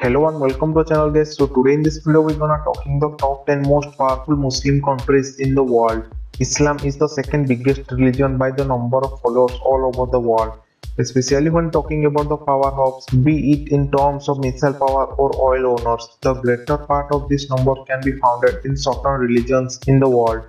Hello and welcome to the channel guys. So today in this video we're gonna talking the top 10 most powerful Muslim countries in the world. Islam is the second biggest religion by the number of followers all over the world. Especially when talking about the power hubs, be it in terms of missile power or oil owners, the greater part of this number can be founded in certain religions in the world.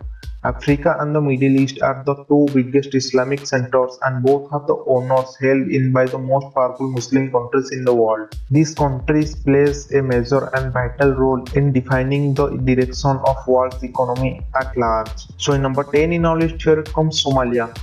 Africa and the Middle East are the two biggest Islamic centers and both have the honors held in by the most powerful Muslim countries in the world. These countries plays a major and vital role in defining the direction of world's economy at large. So in number 10 in our list here comes Somalia.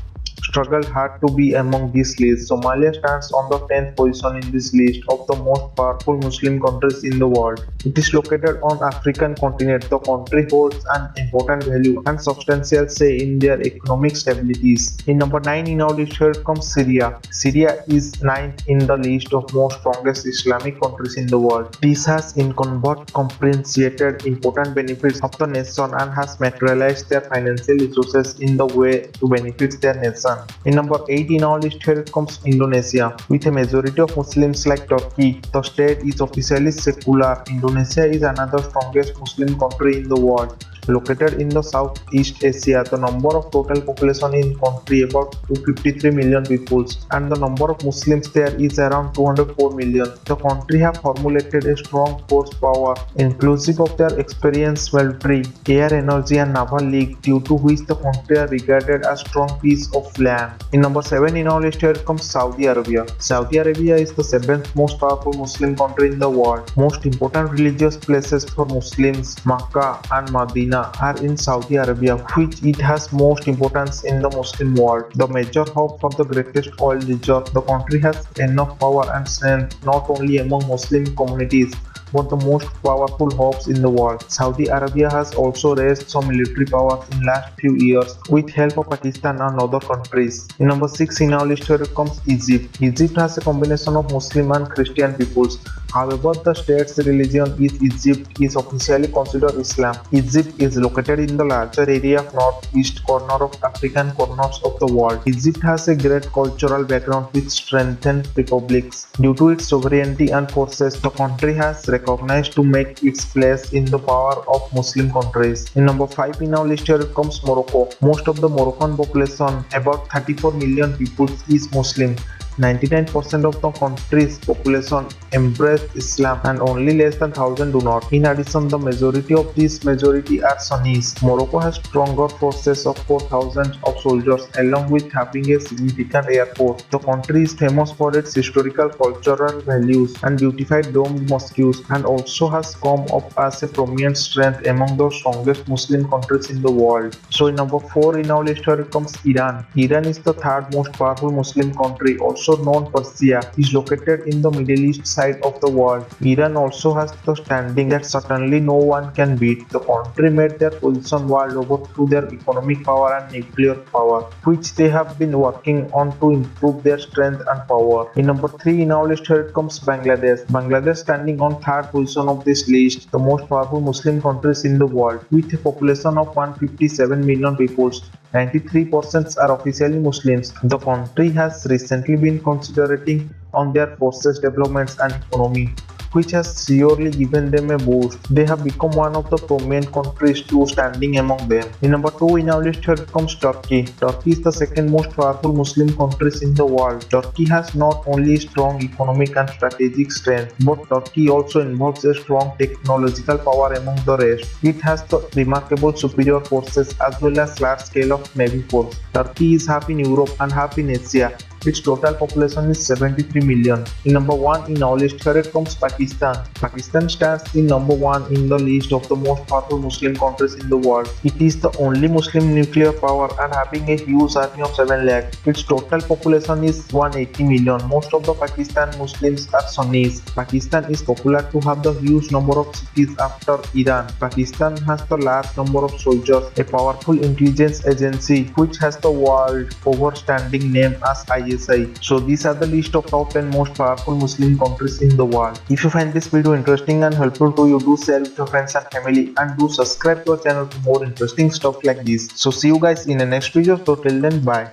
Struggled hard to be among this list. Somalia stands on the 10th position in this list of the most powerful Muslim countries in the world. It is located on African continent. The country holds an important value and substantial say in their economic stabilities. In number 9 in our list here comes Syria. Syria is 9th in the list of most strongest Islamic countries in the world. This has in convert comprehended important benefits of the nation and has materialized their financial resources in the way to benefit their nation. In number 8 in our list here comes Indonesia. With a majority of Muslims like Turkey, the state is officially secular. Indonesia is another strongest Muslim country in the world. Located in the Southeast Asia, the number of total population in country about 253 million people and the number of Muslims there is around 204 million. The country have formulated a strong force power inclusive of their experienced military, air energy and naval league due to which the country are regarded as strong piece of land. In number 7 in our list here comes Saudi Arabia. Saudi Arabia is the 7th most powerful Muslim country in the world. Most important religious places for Muslims, Makkah and Medina are in Saudi Arabia, which it has most importance in the Muslim world. The major hub for the greatest oil reserve, the country has enough power and strength not only among Muslim communities but the most powerful hubs in the world. Saudi Arabia has also raised some military powers in last few years with help of Pakistan and other countries. In number 6 in our list here comes Egypt. Egypt has a combination of Muslim and Christian peoples. However, the state's religion is Egypt is officially considered Islam. Egypt is located in the larger area of northeast corner of African corners of the world. Egypt has a great cultural background with strengthened republics. Due to its sovereignty and forces, the country has recognized to make its place in the power of Muslim countries. In number 5 in our list here comes Morocco. Most of the Moroccan population, about 34 million people, is Muslim. 99% of the country's population embrace Islam and only less than 1000 do not. In addition, the majority of this majority are Sunnis. Morocco has stronger forces of 4000 of soldiers along with having a significant air force. The country is famous for its historical cultural values and beautified domed mosques and also has come up as a prominent strength among the strongest Muslim countries in the world. So in number 4 in our list here comes Iran. Iran is the third most powerful Muslim country, also known Persia, is located in the Middle East side of the world. Iran also has the standing that certainly no one can beat. The country made their position world over through their economic power and nuclear power, which they have been working on to improve their strength and power. In number 3 in our list here comes Bangladesh. Bangladesh standing on third position of this list, the most powerful Muslim countries in the world, with a population of 157 million people. 93% are officially Muslims. The country has recently been concentrating on their forces developments and economy, which has surely given them a boost. They have become one of the prominent countries too, standing among them. In number 2 in our list here comes Turkey. Turkey is the second most powerful Muslim countries in the world. Turkey has not only strong economic and strategic strength, but Turkey also involves a strong technological power among the rest. It has the remarkable superior forces as well as large scale of navy force. Turkey is half in Europe and half in Asia. Its total population is 73 million. In number 1 in our list here comes Pakistan. Pakistan stands in number 1 in the list of the most powerful Muslim countries in the world. It is the only Muslim nuclear power and having a huge army of 7 lakh. Its total population is 180 million. Most of the Pakistan Muslims are Sunnis. Pakistan is popular to have the huge number of cities after Iran. Pakistan has the large number of soldiers, a powerful intelligence agency which has the world overstanding name as ISI. So these are the list of top 10 most powerful Muslim countries in the world. If you find this video interesting and helpful to you, do share with your friends and family and do subscribe to our channel for more interesting stuff like this. So see you guys in the next video. So till then, bye.